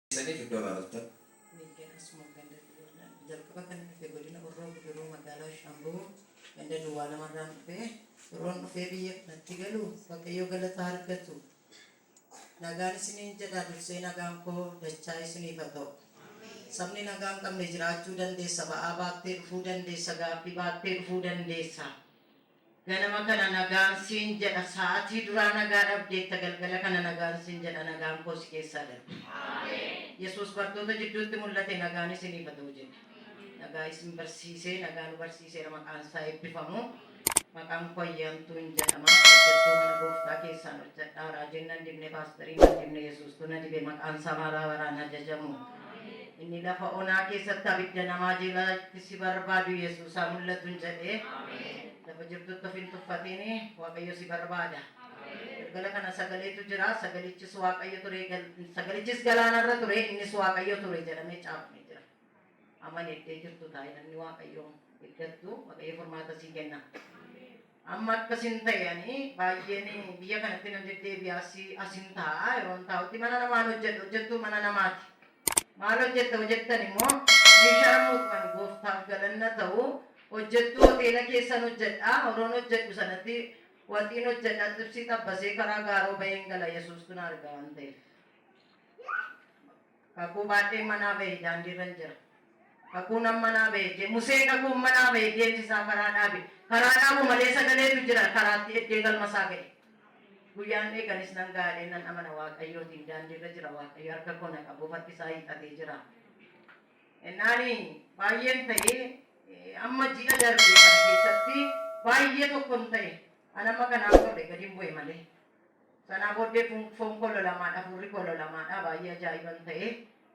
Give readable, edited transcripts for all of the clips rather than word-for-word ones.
Sani sudah barat. Mungkin semua kan dari kebakan Februari na orang berdua magdala Shambu, anda dua nama rampe, orang Februari nanti galu, pakai yoga letar ketu. Nagan sini jadi saya nagam ko dacai sini pato. Samni nagam kam nejraju dan desa baabak terfu dan desa gapi bak terfu dan desa. Gana makana nagam sin jadi saat hiduran nagar update tagal-tagal kana nagam sin jadi nagam ko sikesa dan. Yesus bartoota jidduutti mul'ate nagaan isinii haa ta'u jedhe. Nagaa isin barsiisee nagaan barsiisee maqaan isaa eebbifamu. Maqaan koo Ayyaantuun jedhama. Hojjettuu mana gooftaa keessaan hojjedhaa. Raajiin nan dibne paasterii nan dibne Yesuustuu na dibe maqaan isaa bara baraan ajajamu. Inni lafa onaa keessatti abidda namaa jilatti si barbaadu Yesuusaa mul'atuun jedhee. Lafa jirtutti of hin tuffatini Waaqayyo si barbaada. Galgala kana sagaleetu jira, sagalichis Waaqayyo ture, sagalichis galaanarra ture, innis Waaqayyo ture jedhamee caafamee jira. Amma nettee jirtu taa'e namni Waaqayyo eeggattu, Waaqayyo furmaata sii kenna. Amma akkasin ta'anii baay'een biyya kanatti nan deddeebi'aa asin taa'a yeroon taa'utti mana namaan hojjettu mana namaati. Maal hojjettan immoo meeshaa muuxuman gooftaaf galanna ta'u hojjettu hoteela keessan hojjedhaa, horoon hojjedhu sanatti Watiin hojjedhaa xibsii xabbasee karaa gaaroo baheen gala Yesuustu na argaa waan ta'eef. Kakuu baadhee manaa bahee daandiirra hin jira. Kakuun manaa bahee Museen kakuun manaa bahee deemsi isaa karaa dhaabe. Karaa dhaabu malee sagaleetu jira karaatti eddee galmasaa ga'e. Guyyaan eeganis nan gaadhee nan amana Waaqayyootiin daandiirra jira Waaqayyo harka koo na qabu uffatni isaa hiixatee jira. Ennaani baay'een ta'ee amma ji'a darbee kana keessatti baay'ee tokkon ta'e. Anama kanaaf godhe gadi hin bu'e malee. Sanaa booddee foon kololamaadha, furri kololamaadha baay'ee ajaa'iban ta'e.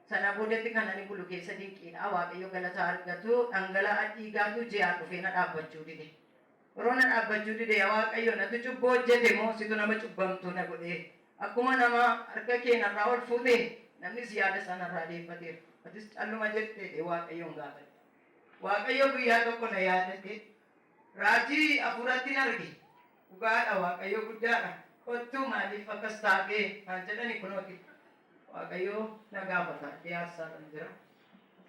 Sanaa booddeetti kan ani bulu keessa dinqiidha. Waaqayyo galata argatu dhangala'aa dhiigaatu ji'aan dhufee na dhaabbachuu dide. Yeroo na dhaabbachuu dide Waaqayyo natu cubboo hojjete moo situ nama cubbamtuu na godhe. Akkuma nama harka keenyarraa ol fuute namnis yaada sanarraa deeffateera. Atis calluma jettee Waaqayyoon gaafate. Waaqayyo guyyaa tokko na yaadate. Raajii afuuratti arge. Dhugaadha Waaqayyo guddaadha. Kottuu maaliif akkas taatee kan jedhani kunooti. Waaqayyo na gaafata dhiyaassaa kan jira.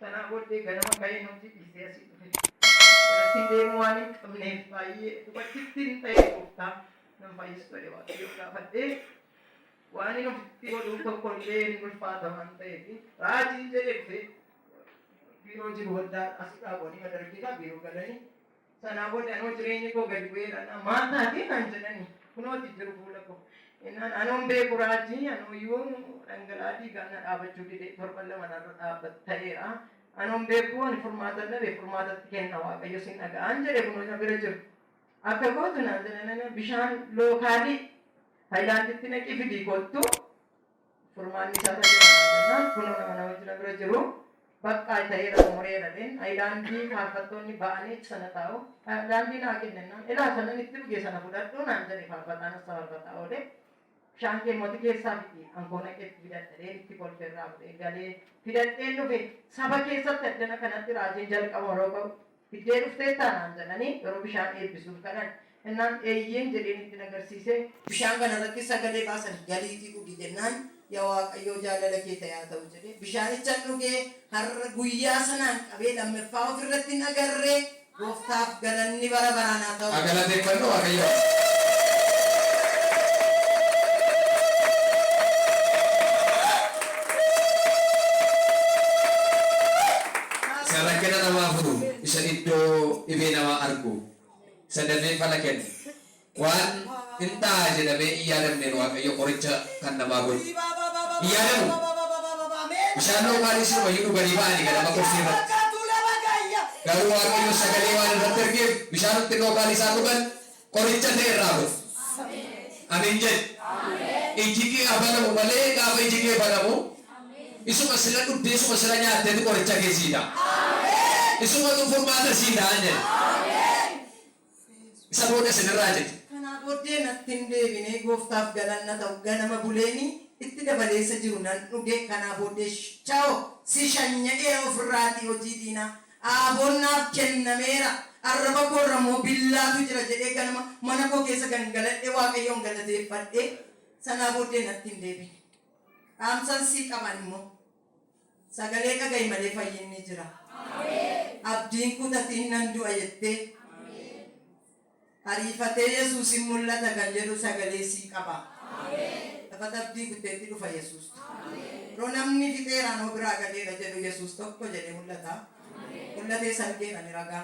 Sanaa booddee ganama ka'ee nuti dhiisee asii dhufe. Irratti deemuu waan hin qabneef baay'ee dubartittii hin ta'e gooftaa nan fayyisu godhe Waaqayyo gaafadhee waan hin ofitti godhuu tokko illee hin ulfaata waan ta'eef raajiin jedhee dhufe biiroo jiru waldaa asii dhaabanii madargiidha biiroo galanii. Sanaa booda anoo jireenyi koo gadi bu'eedha. Maal taatee naan jedhani kunooti jiru fuula koo. Innaan anoon beeku raajii anooyyuu dhangala'aa dhiigaan na dhaabachuu dide torban lama narra dhaabbateera. Anoon beeku ani furmaata dhabe furmaatatti kenna Waaqayyo sin dhaga'an jedhe kunoo na bira jiru. Akka gootu naan jedhan bishaan lookaalii haayilaanditti naqii fidii kottu furmaanni isaa tajaajila kunoo nama wajjin bira jiru. Bakka ta'eera umureedhaan haayilaandii faarfattoonni ba'anii sana taa'u. Haayilaandii naa kennan ilaa sanan itti dhugee sana fudhadhu naan jedhe faarfataan as faarfataa oole. Bishaan keemmooti keessaa fidii angoona keetti fidadhee itti kolfeerraa fudhee galee fidadheen dhufe saba keessatti addana kanatti raajiin jalqaba yeroo qabu fiddee dhuftee taanaan jedhanii yeroo bishaan eebbisuuf kadhan. Innaan eeyyiin jedheen itti agarsiise bishaan kanarratti sagalee baasan galiitii dhugi jennaan. Yaa Waaqayyo jaalala kee ta'aa ta'u jedhee bishaanicha dhugee har'a guyyaa sanaan qabee lammaffaa ofirratti hin agarree gooftaaf galanni bara baraan haa ta'u. Galateeffannoo Waaqayyo. Rakkina namaa furu isa iddoo dhibee namaa argu isa dafee fala kennu waan hin ta'a jedhamee hin yaadamneen Waaqayyo qoricha kan namaa godhu. Iyaadamu bishaan lookaalis wayyuu dhuganii ba'anii ganama qorsii irratti garuu Waaqayyo sagalee waan irratti ergeef bishaan itti lookaan isaa dhugan qoricha ta'e irraa godhu. Amiin jedhe. Iji kee banamu malee gaafa iji kee banamu isuma sila dhuddee isuma sila nyaatteetu qoricha keessiidha. Isuma furmaata siidhaan jedhe. Isa booda isinirraa jedhe. Kanaa booddee natti hin deebinee gooftaaf galanna ta'u ganama buleeni itti dabaleessa jiru nan dhuge kanaa booddee chao si shanya'ee ofirraatii hojii diinaa Abonnaaf kennameera. Arraba koorra moo billaatu jira jedhee ganama mana koo keessa gangaladhee Waaqayyoon galateeffadhee sanaa booddee natti hin deebiin. Dhaamsan sii qaban immoo sagalee dhaga'i malee fayyinni jira. Abdiin kutatiin nan du'a jettee ariifatee Yesuusin mul'ata kan jedhu sagalee sii qaba. Lafa abdii kutteetti dhufa Yesuus. Yeroo namni fixeeraan biraa galeera jedhu Yesuus tokko jedhee mul'ata. Mul'atee salphee kan ragaa